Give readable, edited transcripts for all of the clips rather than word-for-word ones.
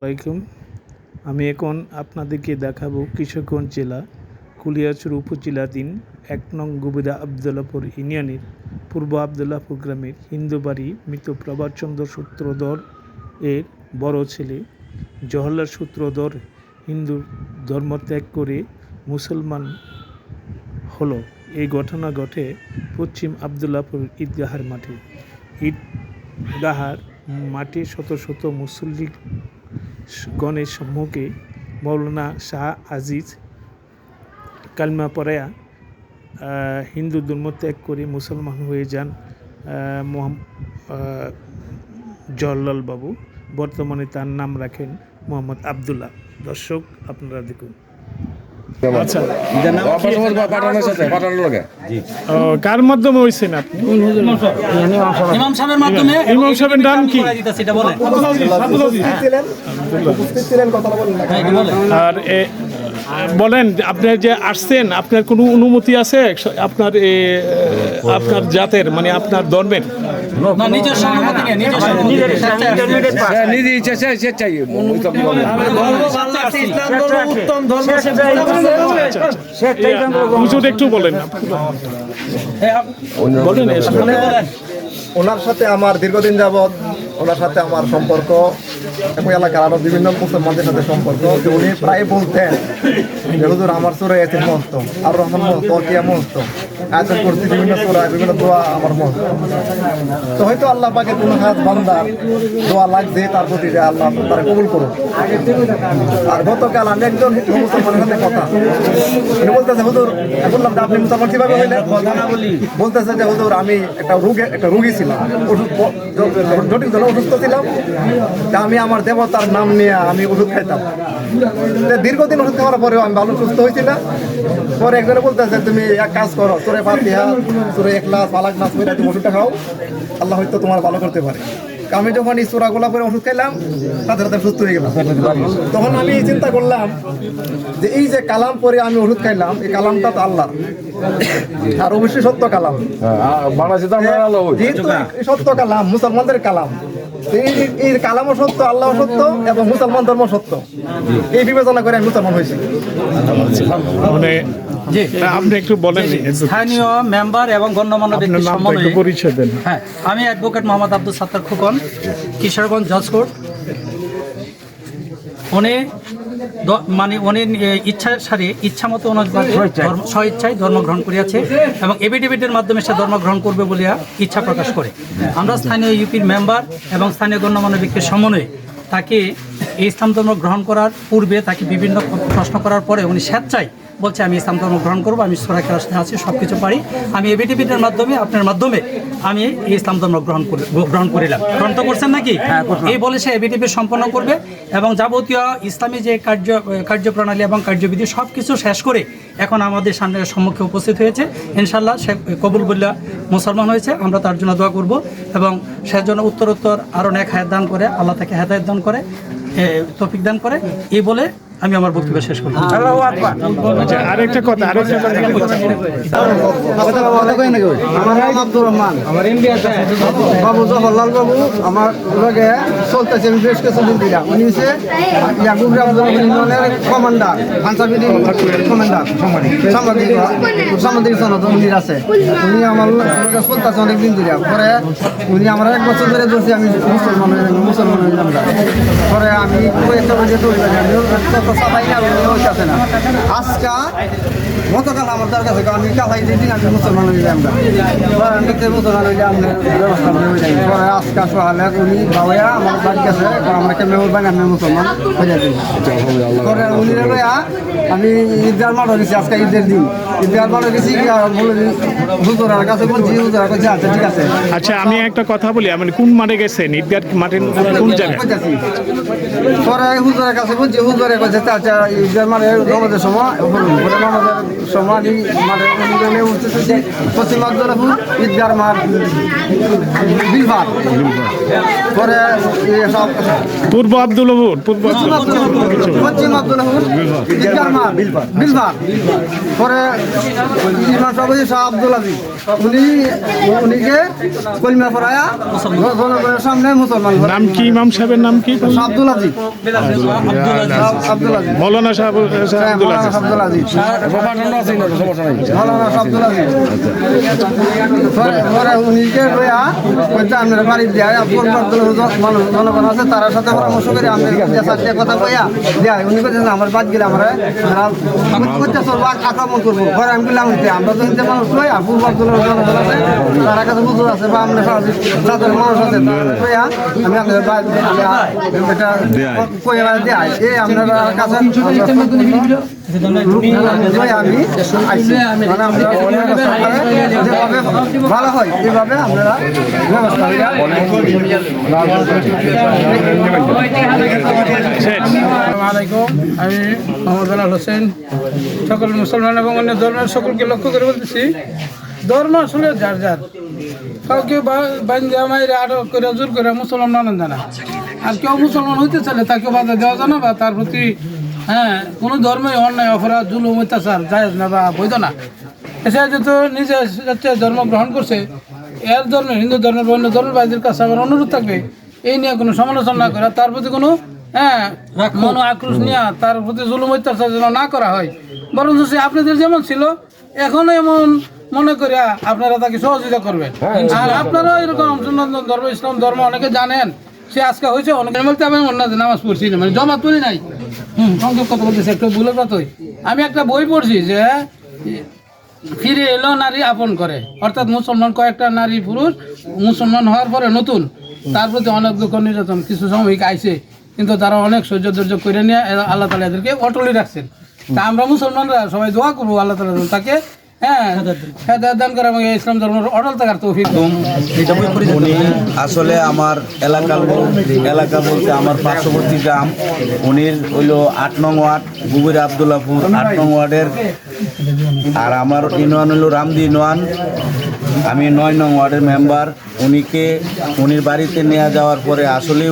আসসালামাইকুম। আমি এখন আপনাদেরকে দেখাবো কিশোরগঞ্জ জেলা কুলিয়াচর উপজেলাধীন ১ নং গোবিদা আবদুল্লাপুর ইউনিয়নের পূর্ব আবদুল্লাপুর গ্রামের হিন্দু বাড়ি মৃত প্রভাতচন্দ্র সূত্রধর এর বড় ছেলে জওহরলাল সূত্রধর হিন্দু ধর্ম ত্যাগ করে মুসলমান হলো। এই ঘটনা ঘটে পশ্চিম আবদুল্লাপুর ঈদগাহার মাঠে। ঈদগাহার মাঠে শত শত মুসল্লি গণের সম্মুখে মৌলানা শাহ আজিজ কালমা পড়ায়া হিন্দু ধর্ম ত্যাগ করে মুসলমান হয়ে যান জওহরলাল বাবু। বর্তমানে তার নাম রাখেন মোহাম্মদ আবদুল্লাহ। দর্শক আপনারা দেখুন। আচ্ছা, কার মাধ্যমে হয়েছেন আপনি? ইমাম সাহেবের মাধ্যমে। ইমাম সাহেবের নাম কি? আর বলেন, আপনি যে আসছেন, আপনার কোনো অনুমতি আছে আপনার আপনার জাতের, মানে আপনার ধর্মের? একটু বলেন। ওনার সাথে আমার দীর্ঘদিন যাবৎ ওনার সাথে আমার সম্পর্ক এবং এলাকার আরো বিভিন্ন মুসলমানদের সাথে সম্পর্ক। উনি প্রায় বলতেন যে হুজুর আমার সুরা ইয়াসিন মস্ত, আর রহমান মস্ত, তকিয়া মস্ত, আয়াতুল কুরসি, বিভিন্ন সূরা, বিভিন্ন দোয়া আমার মস্ত। তো হয়তো আল্লাহ পাকের কোনো হাত বান্দার দোয়া লাগছে তার প্রতি, যে আল্লাহ তারা কবুল করুন। আর গতকাল আমি একজন মুসলমানের সাথে কথা উনি বলতেছে, হুজুর বললাম যে আপনি মুসলমান কিভাবে হইলেন? বলতেছে যে হুজুর আমি একটা রুগী ছিলাম, জটিল অসুস্থ ছিলাম, আমি আমার দেবতার নাম নিয়ে আমি ওষুধ খাইতাম। দীর্ঘদিন ওষুধ খাওয়ার পরেও আমি ভালো সুস্থ হয়েছি না। পরে একজনে বলতেছে তুমি এক কাজ করো, সূরা ফাতিহা, সূরা ইখলাস, ফালাক, নাস পড়ে তুমি ওষুধটা খাও, আল্লাহ হয়তো তোমার ভালো করতে পারে। আমি যখন এই সূরাগুলা পরে ওষুধ খাইলাম, সাথে সাথে সুস্থ হয়ে গেলাম। তখন আমি চিন্তা করলাম যে এই যে কালাম পরে আমি ওষুধ খাইলাম, এই কালামটা তো আল্লাহ, আর অবশ্যই সত্য কালাম, সত্য কালাম, মুসলমানদের কালাম। এই কালামও সত্য, আল্লাহ সত্য এবং মুসলমান ধর্ম সত্য। এই বিবেচনা করে আমি মুসলমান হয়েছি। মানে আপনি একটু বলেন, স্থানীয় মেম্বার এবং গণ্যমান্য ব্যক্তি সম্মানে পরিচয় দেন। হ্যাঁ, আমি অ্যাডভোকেট মোহাম্মদ আব্দুল সাত্তার খোকন, কিশোরগঞ্জ জজ কোর্ট। উনি ইচ্ছা মতো স্বইচ্ছায় ধর্মগ্রহণ করিয়াছে এবং এফিডেভিটের মাধ্যমে সে ধর্মগ্রহণ করবে বলিয়া ইচ্ছা প্রকাশ করে। আমরা স্থানীয় ইউপির মেম্বার এবং স্থানীয় গণ্যমান্য ব্যক্তির সমন্বয়ে তাকে এই ইসলাম ধর্ম গ্রহণ করার পূর্বে তাকে বিভিন্ন প্রশ্ন করার পরে উনি স্বেচ্ছায় বলছে আমি ইসলাম ধর্ম গ্রহণ করবো, আমি সূরা কেরাসতে আছি, সব কিছু পারি, আমি এফিডেভিটের মাধ্যমে আপনার মাধ্যমে আমি এই ইসলাম ধর্ম গ্রহণ করিলাম। গ্রহণ তো করছেন নাকি? এই বলে সে এফিডেভিট সম্পন্ন করবে এবং যাবতীয় ইসলামী যে কার্যপ্রণালী এবং কার্যবিধি সব কিছু শেষ করে এখন আমাদের সম্মুখে উপস্থিত হয়েছে। ইনশাল্লাহ সে কবুল বলিয়া মুসলমান হয়েছে। আমরা তার জন্য দোয়া করব এবং সে জন্য উত্তরোত্তর আরও নেক হায়াত দান করে, আল্লাহ তাকে হেদায়েত দান করে, তৌফিক দান করে। এই বলে আমি আমার বক্তব্য শেষ করব। আরেকটা কথা, আমার নাম আব্দুর রহমান, বাবু জওহরলাল বাবু আমার লগে চলতেছে। আমি বেশ কিছুদিন দিলাম। উনি হচ্ছে ইয়াকুব ইউনিয়নের কমান্ডার, আনসারবিডি কমান্ডার, সাংবাদিক সনদ মন্দির আছে। উনি আমার লগে চলতেছে অনেকদিন দিলাম। পরে উনি আমার 1 বছর ধরে ধরছি আমি মুসলমান হয়ে যাম। পরে আমি আছে না আজকা গতকাল আমার তার কাছে আমি কালাই দিন আমি মুসলমান হয়ে যাই। আমরা মুসলমান হয়ে যাই, ব্যবস্থা পরে আজকা সহালে উনি বাবাইয়া আমার বাড়ির কাছে আমার একটা মেয়র বানি আমি মুসলমান হয়ে যাই। পরে উনি আমি ঈদগার মাঠে গেছি, আজকে ঈদের দিন ঈদগার মাঠে গেছি, বলে হুজুরের কাছে বলছি, হুজুর কাছে আচ্ছা ঠিক আছে। আচ্ছা, আমি একটা কথা বলি, মানে কোন মাঠে গেছেন? ঈদগার মাঠে কোন জায়গায়? পরে হুজুরের কাছে বলছি, হুজুরের কাছে আচ্ছা ঈদগার মাঠে নামাজের সময় মাঠে উঠতেছি পশ্চিম আব্দুল্লাপুর ঈদগার মাঠ বিলভার। পরে পূর্ব আব্দুল্লাপুর, পশ্চিম আব্দুল্লাপুর ঈদগার মাঠ বিলভার। পরে ইমাম সাহেব শাহ আব্দুল আজিজ উনিকে কলমা পড়ায়া জনগণের সামনে মুসলমান। নাম কি ইমাম সাহেবের নাম কি? আব্দুল আজিজ। আব্দুল আজিজ মৌলানা শাহ আব্দুল আজিজ। আব্দুল আজিজ মৌলানা আব্দুল আজিজ পরে উনিকে লইয়া বলতে আপনার বাড়ি দেয় মানুষ জনগণ আছে তার সাথে পরামর্শ করে আমাদের চারটে কথা কইয়া দেয় উনি বলছেন আমার বাদ গেলে আমরা করতে চলবো আক্রমণ করবো ঘরে আমি গেলাম আমরা তো হিন্দু মানুষ লইয়া পূর্ব জনগণ আছে তারা কাছে বুঝুর আছে বা আমরা সাধারণ মানুষ আছে কইয়া আমি আপনাদের এটা কইয়া দেয় এই আপনারা কাছে আমি আইসি মানে আমরা যেভাবে ভালো হয় এইভাবে আপনারা ব্যবস্থা আসসালামাইকুম আমি মোহাম্মদ বেলাল হোসেন সকল মুসলমান এবং অন্য ধর্মের সকলকে লক্ষ্য করে বলতেছি ধর্ম আসলে যার যার কাউকে বান্ধে মাইরে আটক করে জোর করে মুসলমান মানেন জানা আর কেউ মুসলমান হইতে চাইলে তাকে বাধা দেওয়া জানা বা তার প্রতি কোনো ধর্মে অন্যায় অপরাধ জুলুম অত্যাচার জায়েজ না বা বৈধ না এছাড়া যেহেতু নিজে ধর্ম গ্রহণ করছে এর ধর্মের হিন্দু ধর্মের বা অন্য ধর্মবাদীর কাছে আমার অনুরোধ থাকবে এই নিয়ে কোনো সমালোচনা না করা তার প্রতি কোনো মন আক্রোশ নিয়ে তার প্রতি জুলুম অত্যাচার যেন না করা হয় বরং সে আপনাদের যেমন ছিল এখনো এমন মনে করিয়া আপনারা তাকে সহযোগিতা করবেন আর আপনারাও এরকম সনাতন ধর্ম ইসলাম ধর্ম অনেকে জানেন সে আজকে হয়েছে অনেকের মধ্যে আমি অন্য নামাজ পড়ছি না মানে জমা তুলি নাই সংক্ষেপ কথা বলতেছি একটু ভুলের কথাই আমি একটা বই পড়ছি যে ফিরে এলো নারী আপন করে অর্থাৎ মুসলমান কয়েকটা নারী পুরুষ মুসলমান হওয়ার পরে নতুন তার প্রতি অনেক দুঃখ নির্যাতন কিছু সাময়িক আইছে কিন্তু তারা অনেক সহ্য ধৈর্য করে নিয়ে আল্লাহ তালা এদেরকে অটলি রাখছেন তা আমরা মুসলমানরা সবাই দোয়া করবো আল্লাহ তালা তাকে হেদায়েত দান করে এবং ইসলাম ধর্মের অটল থাকার তৌফিক। উনি আসলে আমার এলাকা বলতে আমার পার্শ্ববর্তী গ্রাম উনির হইল 8 নং ওয়ার্ড গুবির আবদুল্লাপুর 8 নং ওয়ার্ডের আর আমার ইউনিয়ন হইল রামদি ইউনিয়ন আমি 9 নং ওয়ার্ডের মেম্বার উনির বাড়িতে নিয়ে যাওয়ার পরে আসলে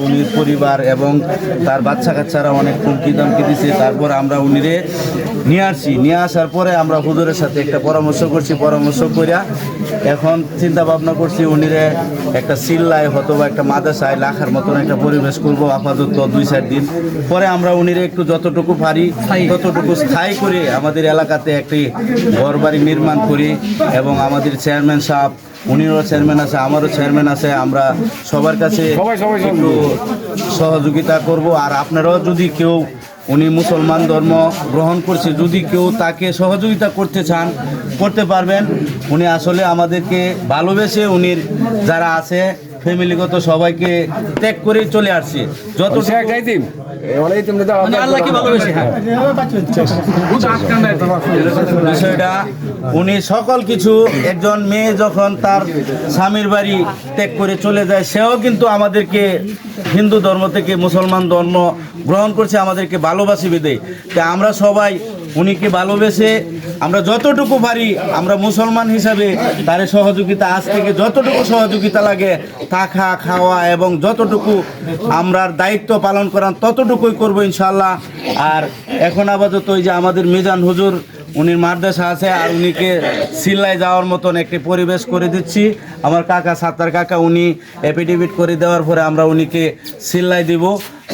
উনির পরিবার এবং তার বাচ্চা কাচ্চারা অনেক হুমকি দামকি দিছে তারপর আমরা উনিরে নিয়ে আসার পরে আমরা হুজুরের সাথে একটা পরামর্শ করিয়া এখন চিন্তা ভাবনা করছি উনিরে একটা সিল্লায় হয়তো বা একটা মাদ্রাসায় রাখার মতন একটা পরিবেশ করবো আপাতত 2-4 দিন পরে আমরা উনিরে একটু যতটুকু পারি ততটুকু স্থায়ী করে আমাদের এলাকাতে একটি ঘর বাড়ি নির্মাণ করি এবং আমাদের চেয়ারম্যান সাহেব উনিরও চেয়ারম্যান আছে আমারও চেয়ারম্যান আছে আমরা সবার কাছে একটু সহযোগিতা করব আর আপনারাও যদি কেউ উনি মুসলমান ধর্ম গ্রহণ করছে যদি কেউ তাকে সহযোগিতা করতে চান করতে পারবেন উনি আসলে আমাদেরকে ভালোবেসে উনির যারা আছে ফ্যামিলিগত সবাইকে ত্যাগ করে চলে আসছে যত বিষয়টা উনি সকল কিছু একজন মেয়ে যখন তার স্বামীর বাড়ি ত্যাগ করে চলে যায় সেও কিন্তু আমাদেরকে হিন্দু ধর্ম থেকে মুসলমান ধর্ম গ্রহণ করছে আমাদেরকে ভালোবাসি বেঁধে তা আমরা সবাই উনিকে ভালোবেসে আমরা যতটুকু পারি আমরা মুসলমান হিসাবে তার সহযোগিতা আজ থেকে যতটুকু সহযোগিতা লাগে থাকা খাওয়া এবং যতটুকু আমরা দায়িত্ব পালন করান ততটুকুই করবো ইনশাল্লাহ। আর এখন আপাতত ওই যে আমাদের মিজান হুজুর উনির মাদ্রাসা আছে আর উনিকে সিল্লায় যাওয়ার মতন একটি পরিবেশ করে দিচ্ছি আমার কাকা সাত্তার কাকা উনি এফিডেভিট করে দেওয়ার পরে আমরা উনিকে সিল্লায় দিব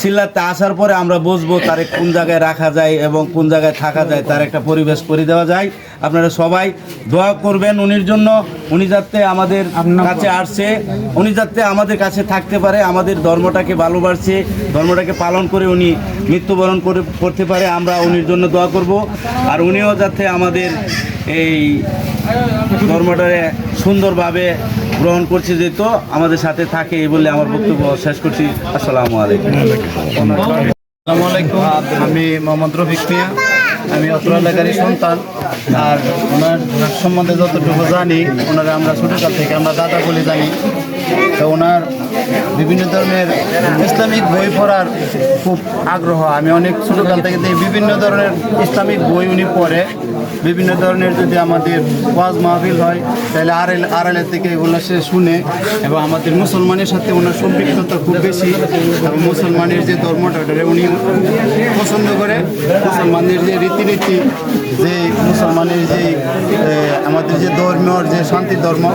সিল্লাতে আসার পরে আমরা বুঝবো তার কোন জায়গায় রাখা যায় এবং কোন জায়গায় থাকা যায় তার একটা পরিবেশ করে দেওয়া যায় আপনারা সবাই দোয়া করবেন উনির জন্য উনি যাতে আমাদের কাছে আসছে উনি যাতে আমাদের কাছে থাকতে পারে আমাদের ধর্মটাকে ভালোবাসছে ধর্মটাকে পালন করে উনি মৃত্যুবরণ করতে পারে আমরা উনির জন্য দোয়া করব আর উনিও যাতে আমাদের এই ধর্মটারে সুন্দরভাবে গ্রহণ করছে যেত আমাদের সাথে থাকে এই বলে আমার বক্তব্য শেষ করছি। আসসালামু আলাইকুম। আসসালামু আলাইকুম আমি মোহাম্মদ রফিক মিয়া আমি অত্র এলাকারই সন্তান আর ওনার সম্বন্ধে যতটুকু জানি ওনারা আমরা ছোটোকাল থেকে আমরা দাদা বলে জানি তো ওনার বিভিন্ন ধরনের ইসলামিক বই পড়ার খুব আগ্রহ আমি অনেক ছোটোকাল থেকে বিভিন্ন ধরনের ইসলামিক বই উনি পড়ে বিভিন্ন ধরনের যদি আমাদের ওয়াজ মাহফিল হয় তাহলে আড়ালের থেকে এগুলো সে শুনে এবং আমাদের মুসলমানের সাথে ওনার সম্পৃক্ততা খুব বেশি এবং মুসলমানের যে ধর্মটা উনি পছন্দ করে মুসলমানদের যে রীতিনীতি যে মুসলমানের যে আমাদের যে ধর্মের যে শান্তি ধর্ম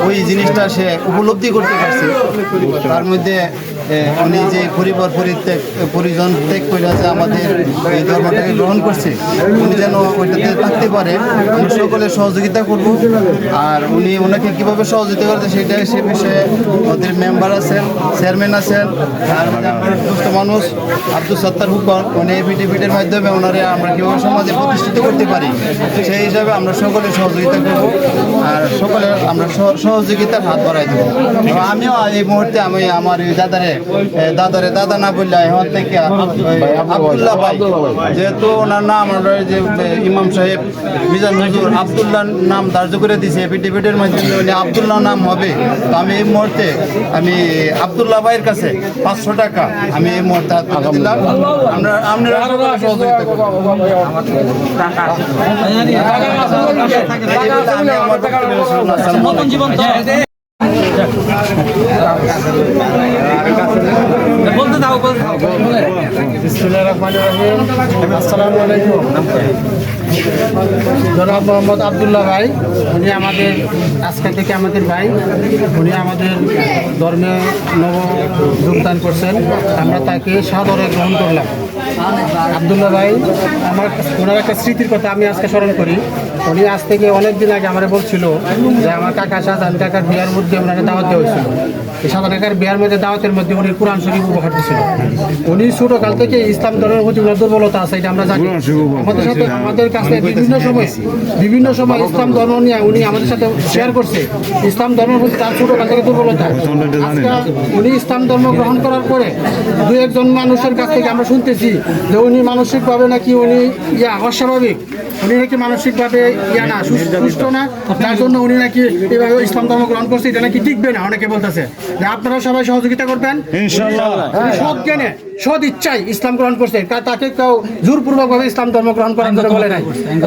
ওই জিনিসটা সে উপলব্ধি উপলব্ধি করতে পারছি। তার মধ্যে উনি যে পরিজন ত্যাগ করে আছে আমাদের এই ধর্মটাকে গ্রহণ করছে, উনি যেন ওইটাতে থাকতে পারে, আমরা সকলে সহযোগিতা করব। আর ওনাকে কীভাবে সহযোগিতা করতে সে বিষয়ে ওদের মেম্বার আছেন, চেয়ারম্যান আছেন, আর আমার দুস্থ মানুষ আব্দুল সত্তার হুকর, উনি এফিডেভিটের মাধ্যমে ওনারে আমরা কীভাবে সমাজে প্রতিষ্ঠিত করতে পারি সেই হিসাবে আমরা সকলে সহযোগিতা করব। আর সকলে আমরা সহযোগিতার হাত বাড়াই দেবো। এবং আমিও এই মুহূর্তে আমি আমার এই দাদা না বললে এখন থেকে আব্দুল্লাহ ভাই, যেহেতু ওনার নাম যে ইমাম সাহেব মিজান হুজুর আব্দুল্লাহ নাম ধার্য করে দিয়েছে এফিডেভিটের মাধ্যমে, উনি আব্দুল্লাহ নাম হবে। তো আমি এই মুহূর্তে আমি আব্দুল্লাহ ভাইয়ের কাছে 500 টাকা আমি এই মুহূর্তে দিলাম। আপনারা সহযোগিতা করবেন। নতুন জীবন তো বলতে দাও। আসসালামু আলাইকুম। জনাব মোহাম্মদ আবদুল্লাহ ভাই, উনি আমাদের আজকে থেকে আমাদের ভাই, উনি আমাদের ধর্মে যোগদান করছেন, আমরা তাকে সাদরে গ্রহণ করলাম। আবদুল্লাহ ভাই ওনার একটা স্মৃতির কথা আমি আজকে স্মরণ করি। উনি আজ থেকে অনেক দিন আগে আমরা বলছিল যে আমার কাকা শাহজাহান কাকার বিয়ার মধ্যে ওনাকে দাওয়াত দেওয়া হয়েছিল। এই শাহজাহান কাকার বিয়ার মধ্যে দাওয়াতের মধ্যে উনি কোরআন শরীফ উপহার দিয়েছিল। উনি ছোটকাল থেকে ইসলাম ধর্মের প্রতি ওনার দুর্বলতা আছে, এটা আমরা জানি। আমাদের কাছে বিভিন্ন সময় ইসলাম ধর্ম নিয়ে উনি আমাদের সাথে শেয়ার করছে। ইসলাম ধর্মের প্রতি তার ছোটকাল থেকে দুর্বলতা। উনি ইসলাম ধর্ম গ্রহণ করার পরে দু একজন মানুষের কাছ থেকে আমরা শুনতেছি যে উনি মানসিকভাবে নাকি উনি অস্বাভাবিক, উনি নাকি মানসিকভাবে না সুস্থ না, যার জন্য উনি নাকি এভাবে ইসলাম ধর্ম গ্রহণ করছে, এটা নাকি টিকবে না। অনেকে বলতেছে যে আপনারা সবাই সহযোগিতা করবেন ইনশাআল্লাহ। সৎ জ্ঞানে সৎ ইচ্ছায় ইসলাম গ্রহণ করছে, তাকে কেউ জোরপূর্বকভাবে ইসলাম ধর্ম গ্রহণ করার জন্য বলে নাই।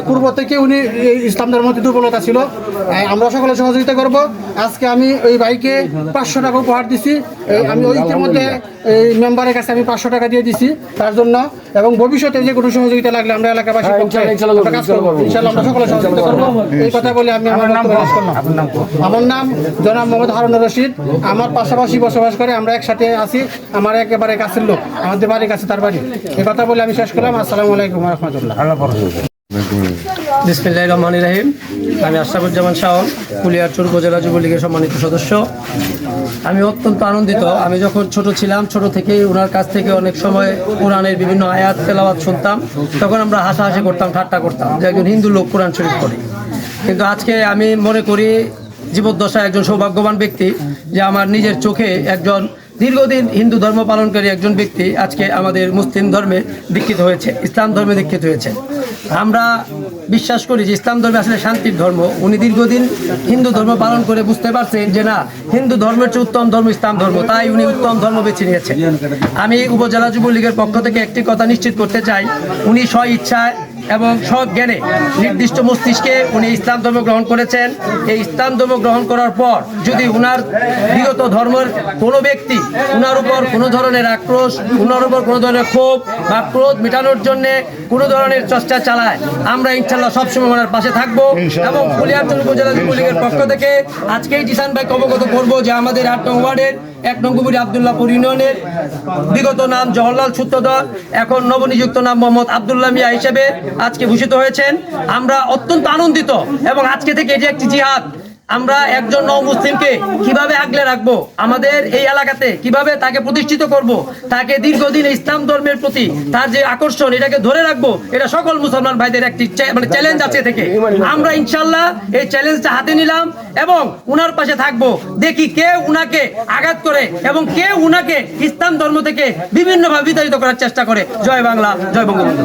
পূর্ব থেকে উনি এই ইসলাম ধর্মের মধ্যে দুর্বলতা ছিল। আমরা সকলে সহযোগিতা করব। আজকে আমি ওই ভাইকে 500 টাকা উপহার দিছি। আমি ওই ইতিমধ্যে এই মেম্বারের কাছে আমি 500 টাকা দিয়ে দিছি তার জন্য। এবং ভবিষ্যতে যে কোনো সহযোগিতা লাগলে আমরা এলাকাবাসী কাজ করবো ইনশাআল্লাহ, আমরা সকলে সহযোগিতা করবো। এই কথা বলে আমি আমার নাম প্রকাশ করলাম। আমার নাম জনাব মোহাম্মদ হারুনুর রশিদ। আমার পাশাপাশি বসবাস করে, আমরা একসাথে আছি। আমার একেবারে কাছের লোক, আমাদের বাড়ির কাছে তার বাড়ি। এই কথা বলে আমি শেষ করলাম। আসসালামু আলাইকুম ওয়া রাহমাতুল্লাহ। বিসমিল্লাহির রহমানির রহিম। আমি আশরাফুজ্জামান শাওন, কুলিয়ারচর উপজেলা যুবলীগের সম্মানিত সদস্য। আমি অত্যন্ত আনন্দিত। আমি যখন ছোট ছিলাম, ছোট থেকেই ওনার কাছ থেকে অনেক সময় কোরআনের বিভিন্ন আয়াত তেলাওয়াত শুনতাম। তখন আমরা হাসাহাসি করতাম, ঠাট্টা করতাম যে একজন হিন্দু লোক কোরআন শরীফ পড়ে। কিন্তু আজকে আমি মনে করি জীবদ্দশায় একজন সৌভাগ্যবান ব্যক্তি যে আমার নিজের চোখে একজন দীর্ঘদিন হিন্দু ধর্ম পালনকারী একজন ব্যক্তি আজকে আমাদের মুসলিম ধর্মে দীক্ষিত হয়েছে, ইসলাম ধর্মে দীক্ষিত হয়েছে। আমরা বিশ্বাস করি যে ইসলাম ধর্ম আসলে শান্তির ধর্ম। উনি দীর্ঘদিন হিন্দু ধর্ম পালন করে বুঝতে পারছেন যে না, হিন্দু ধর্মের চেয়ে উত্তম ধর্ম ইসলাম ধর্ম, তাই উনি উত্তম ধর্ম বেছে নিয়েছেন। আমি উপজেলা যুবলীগের পক্ষ থেকে একটি কথা নিশ্চিত করতে চাই, উনি স্ব ইচ্ছায় এবং সৎ জ্ঞানে নির্দিষ্ট মস্তিষ্কে উনি ইসলাম ধর্ম গ্রহণ করেছেন। এই ইসলাম ধর্ম গ্রহণ করার পর যদি উনার বিগত ধর্মের কোনো ব্যক্তি উনার উপর কোনো ধরনের আক্রোশ, উনার উপর কোনো ধরনের ক্ষোভ বা ক্রোধ মেটানোর জন্য কোনো ধরনের চেষ্টা চালায়, আমরা ইনশাল্লাহ সবসময় ওনার পাশে থাকবো। এবং কুলিয়ারচর উপজেলা যুবলীগের পক্ষ থেকে আজকেই জিসান ভাইকে অবগত করবো যে আমাদের 8 নং ওয়ার্ডের 1 নং গুবুরি আব্দুল্লাহপুর ইউনিয়নের বিগত নাম জওহরলাল সূত্রধর, এখন নবনিযুক্ত নাম মোহাম্মদ আব্দুল্লাহ মিয়া হিসেবে আজকে ভূষিত হয়েছেন। আমরা অত্যন্ত আনন্দিত এবং আজকে থেকে এটি একটি জিহাদ। আমরা একজন নও মুসলিমকে কিভাবে আগলে রাখবো, আমাদের এই এলাকাতে কিভাবে তাকে প্রতিষ্ঠিত করব, তাকে দীর্ঘদিন ইসলাম ধর্মের প্রতি তার যে আকর্ষণ এটাকে ধরে রাখবো, এটা সকল মুসলমান ভাইদের একটি চ্যালেঞ্জ আছে থেকে আমরা ইনশাল্লাহ এই চ্যালেঞ্জটা হাতে নিলাম এবং উনার পাশে থাকবো। দেখি কে উনাকে আঘাত করে এবং কে উনাকে ইসলাম ধর্ম থেকে বিভিন্নভাবে বিতাড়িত করার চেষ্টা করে। জয় বাংলা, জয় বঙ্গবন্ধু।